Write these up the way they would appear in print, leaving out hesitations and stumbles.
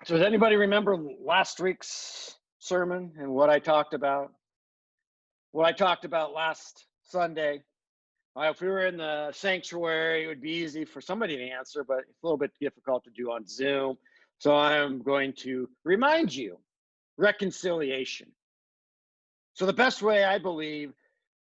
So does anybody remember last week's sermon and what I talked about? What I talked about last Sunday. If we were in the sanctuary, it would be easy for somebody to answer, but it's a little bit difficult to do on Zoom. So I'm going to remind you, reconciliation. So the best way I believe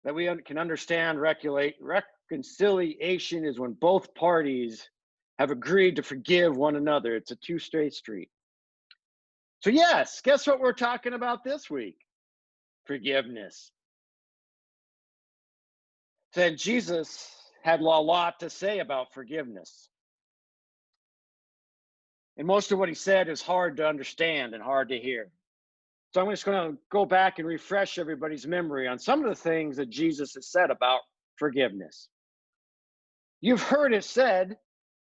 that we can understand reconciliation is when both parties have agreed to forgive one another. It's a two-way street. So yes, guess what we're talking about this week? Forgiveness. Then Jesus had a lot to say about forgiveness. And most of what he said is hard to understand and hard to hear. So I'm just going to go back and refresh everybody's memory on some of the things that Jesus has said about forgiveness. You've heard it said,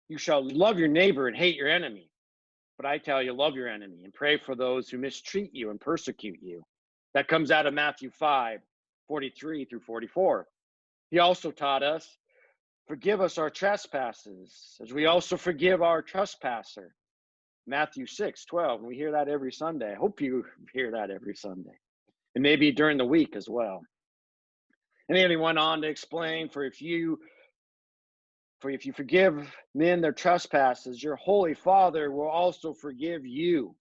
you shall love your neighbor and hate your enemy. But I tell you, love your enemy and pray for those who mistreat you and persecute you. That comes out of Matthew 5:43 through 44. He also taught us, forgive us our trespasses, as we also forgive our trespasser. Matthew 6:12. And we hear that every Sunday. I hope you hear that every Sunday. And maybe during the week as well. And then he went on to explain, for if you forgive men their trespasses, your holy Father will also forgive you.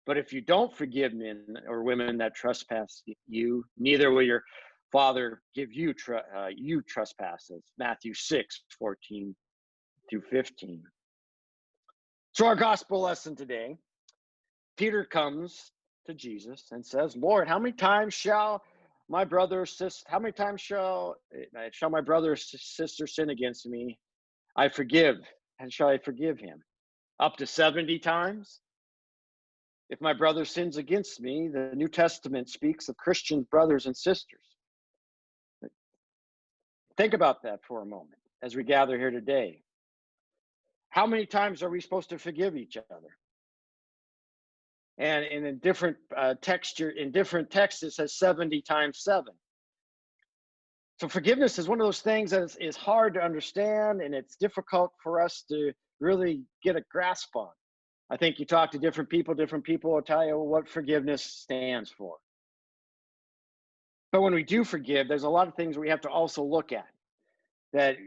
But if you don't forgive men or women that trespass you, neither will your Father give you trespasses. Matthew 6:14 through 15. So our gospel lesson today, Peter comes to Jesus and says, Lord, how many times shall my brother or sister sin against me? I forgive. And shall I forgive him? Up to 70 times? If my brother sins against me, the New Testament speaks of Christian brothers and sisters. Think about that for a moment as we gather here today. How many times are we supposed to forgive each other? And in a different in different texts, it says 70 times 7. So forgiveness is one of those things that is hard to understand, and it's difficult for us to really get a grasp on. I think you talk to different people will tell you what forgiveness stands for. But when we do forgive, there's a lot of things we have to also look at. That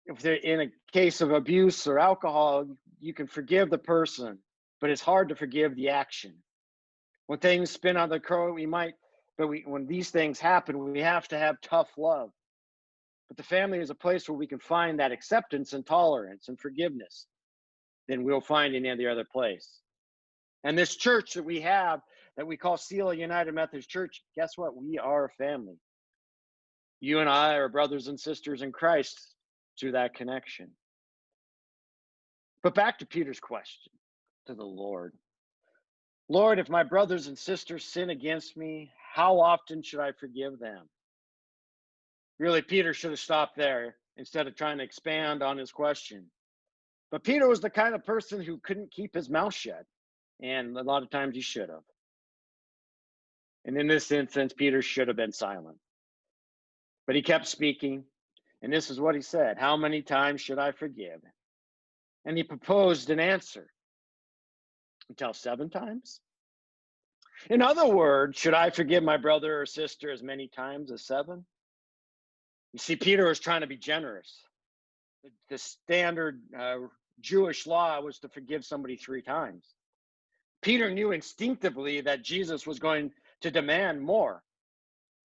if they're in a case of abuse or alcohol, you can forgive the person, but it's hard to forgive the action. When things spin on the curl, when these things happen, we have to have tough love. But the family is a place where we can find that acceptance and tolerance and forgiveness than we'll find in any other place. And this church that we have, that we call Selah United Methodist Church, guess what? We are a family. You and I are brothers and sisters in Christ through that connection. But back to Peter's question to the Lord. Lord, if my brothers and sisters sin against me, how often should I forgive them? Really, Peter should have stopped there instead of trying to expand on his question. But Peter was the kind of person who couldn't keep his mouth shut. And a lot of times he should have. And in this instance, Peter should have been silent. But he kept speaking. And this is what he said. How many times should I forgive? And he proposed an answer. Until 7 times? In other words, should I forgive my brother or sister as many times as 7? You see, Peter was trying to be generous. The standard Jewish law was to forgive somebody 3 times. Peter knew instinctively that Jesus was going to demand more.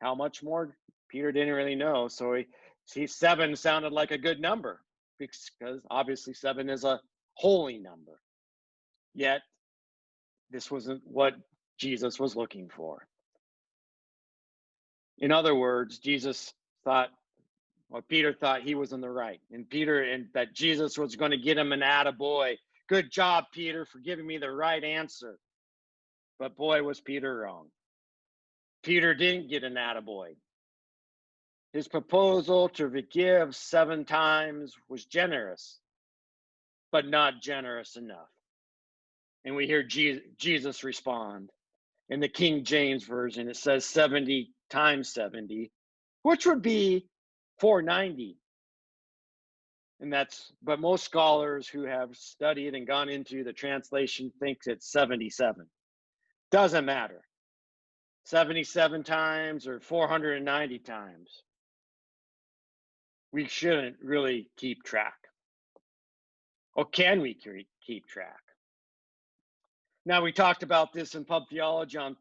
How much more? Peter didn't really know. So 7 sounded like a good number because obviously 7 is a holy number. Yet, this wasn't what Jesus was looking for. In other words, Peter thought he was in the right. And that Jesus was going to get him an attaboy. Good job, Peter, for giving me the right answer. But boy, was Peter wrong. Peter didn't get an attaboy. His proposal to forgive 7 times was generous, but not generous enough. And we hear Jesus respond. In the King James Version, it says 70 times 70, which would be 490. but most scholars who have studied and gone into the translation thinks it's 77. Doesn't matter. 77 times or 490 times. We shouldn't really keep track. Or can we keep track? Now, we talked about this in pub theology on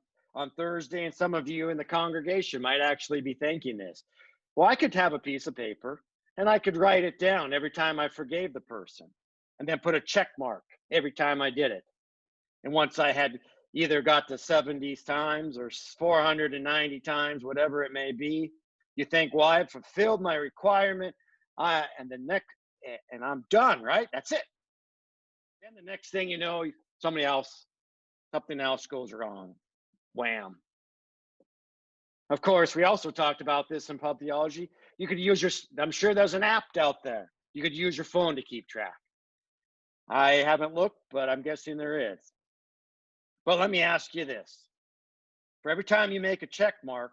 Thursday, and some of you in the congregation might actually be thinking this. Well, I could have a piece of paper and I could write it down every time I forgave the person, and then put a check mark every time I did it. And once I had either got to 70 times or 490 times, whatever it may be, you think, well, I've fulfilled my requirement, and I'm done, right? That's it. Then the next thing you know, something else goes wrong. Wham. Of course, we also talked about this in pub theology. You could use I'm sure there's an app out there. You could use your phone to keep track. I haven't looked, but I'm guessing there is. But let me ask you this. For every time you make a check mark,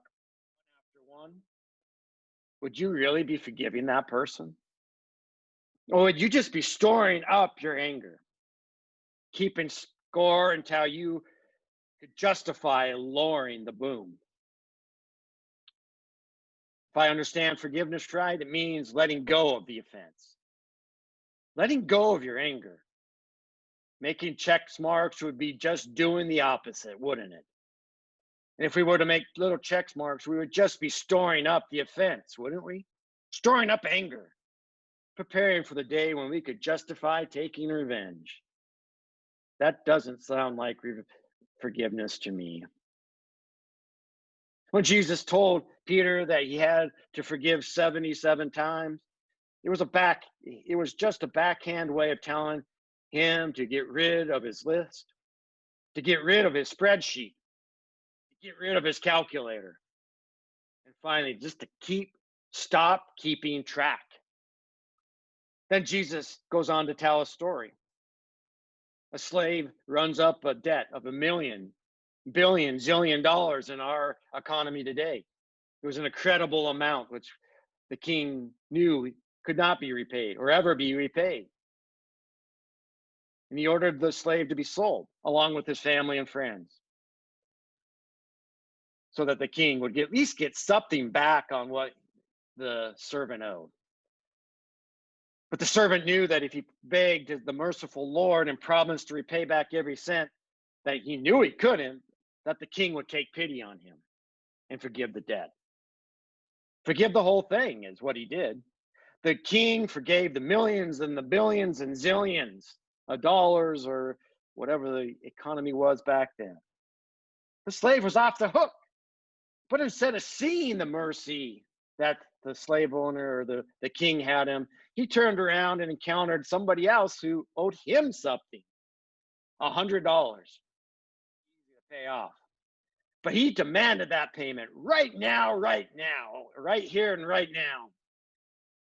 one after one, would you really be forgiving that person? Or would you just be storing up your anger, keeping score until you could justify lowering the boom? If I understand forgiveness right, it means letting go of the offense, letting go of your anger. Making check marks would be just doing the opposite, wouldn't it? And if we were to make little check marks, we would just be storing up the offense, wouldn't we? Storing up anger, preparing for the day when we could justify taking revenge. That doesn't sound like forgiveness to me. When Jesus told Peter that he had to forgive 77 times, it was just a backhand way of telling him to get rid of his list, to get rid of his spreadsheet, to get rid of his calculator, and finally just to stop keeping track. Then Jesus goes on to tell a story. A slave runs up a debt of $1 billion dollars in our economy today. It was an incredible amount, which the king knew could not be repaid or ever be repaid. And he ordered the slave to be sold along with his family and friends, so that the king would at least get something back on what the servant owed. But the servant knew that if he begged the merciful Lord and promised to repay back every cent, that he knew he couldn't, that the king would take pity on him and forgive the debt. Forgive the whole thing is what he did. The king forgave the millions and the billions and zillions of dollars, or whatever the economy was back then. The slave was off the hook. But instead of seeing the mercy that the slave owner or the king had him, he turned around and encountered somebody else who owed him something, $100, easy to pay off. But he demanded that payment right now, right here and right now.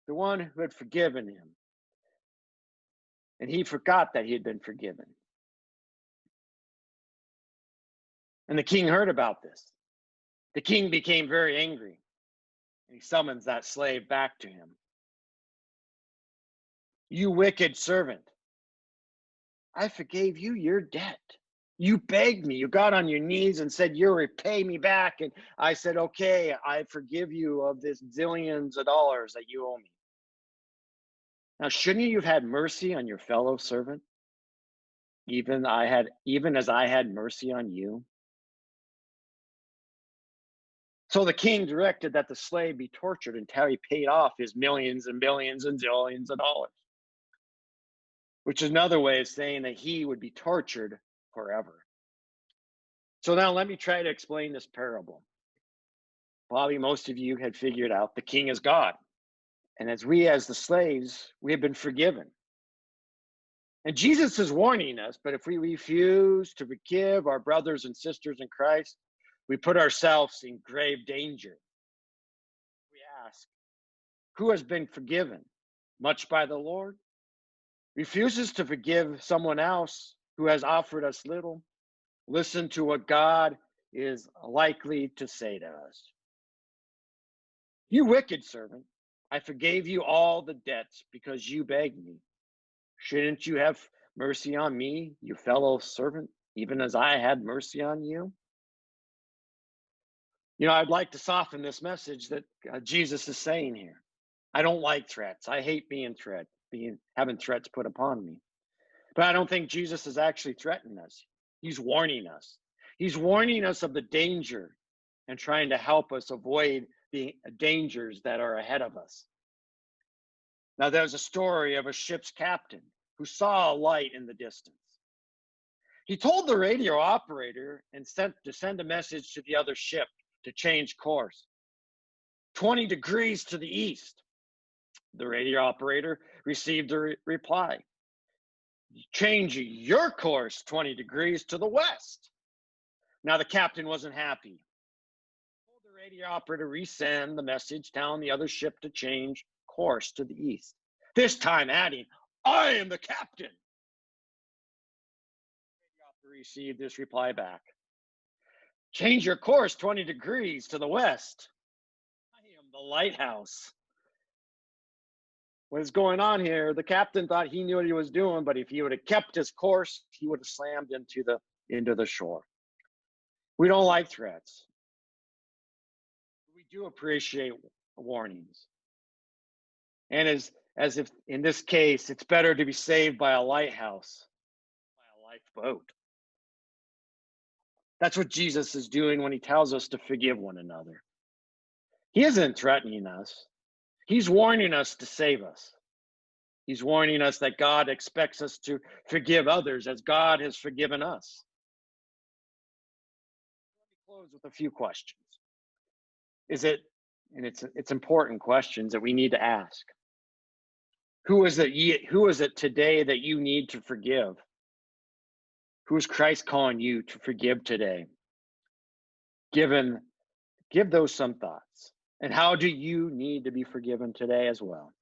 The one who had forgiven him. And he forgot that he had been forgiven. And the king heard about this. The king became very angry, and he summons that slave back to him. You wicked servant, I forgave you your debt. You begged me. You got on your knees and said, you'll repay me back. And I said, okay, I forgive you of this zillions of dollars that you owe me. Now, shouldn't you have had mercy on your fellow servant, even as I had mercy on you? So the king directed that the slave be tortured until he paid off his millions and billions and zillions of dollars, which is another way of saying that he would be tortured forever. So now let me try to explain this parable. Probably most of you had figured out the king is God. And as the slaves, we have been forgiven. And Jesus is warning us, but if we refuse to forgive our brothers and sisters in Christ, we put ourselves in grave danger. We ask, who has been forgiven? Much by the Lord? Refuses to forgive someone else who has offered us little? Listen to what God is likely to say to us. You wicked servant, I forgave you all the debts because you begged me. Shouldn't you have mercy on me, you fellow servant, even as I had mercy on you? I'd like to soften this message that Jesus is saying here. I don't like threats. I hate having threats put upon me. But I don't think Jesus is actually threatening us. He's warning us. He's warning us of the danger and trying to help us avoid the dangers that are ahead of us. Now, there's a story of a ship's captain who saw a light in the distance. He told the radio operator and sent a message to the other ship to change course. 20 degrees to the east. The radio operator received a reply. Change your course 20 degrees to the west. Now the captain wasn't happy. He told the radio operator to resend the message telling the other ship to change course to the east. This time adding, I am the captain. The radio operator received this reply back. Change your course 20 degrees to the west. I am the lighthouse. What is going on here? The captain thought he knew what he was doing, but if he would have kept his course, he would have slammed into the shore. We don't like threats. We do appreciate warnings. And as if in this case, it's better to be saved by a lighthouse, by a lifeboat. That's what Jesus is doing when he tells us to forgive one another. He isn't threatening us. He's warning us to save us. He's warning us that God expects us to forgive others as God has forgiven us. Let me close with a few questions. It's important questions that we need to ask. Who is it today that you need to forgive? Who is Christ calling you to forgive today? Give those some thoughts. And how do you need to be forgiven today as well?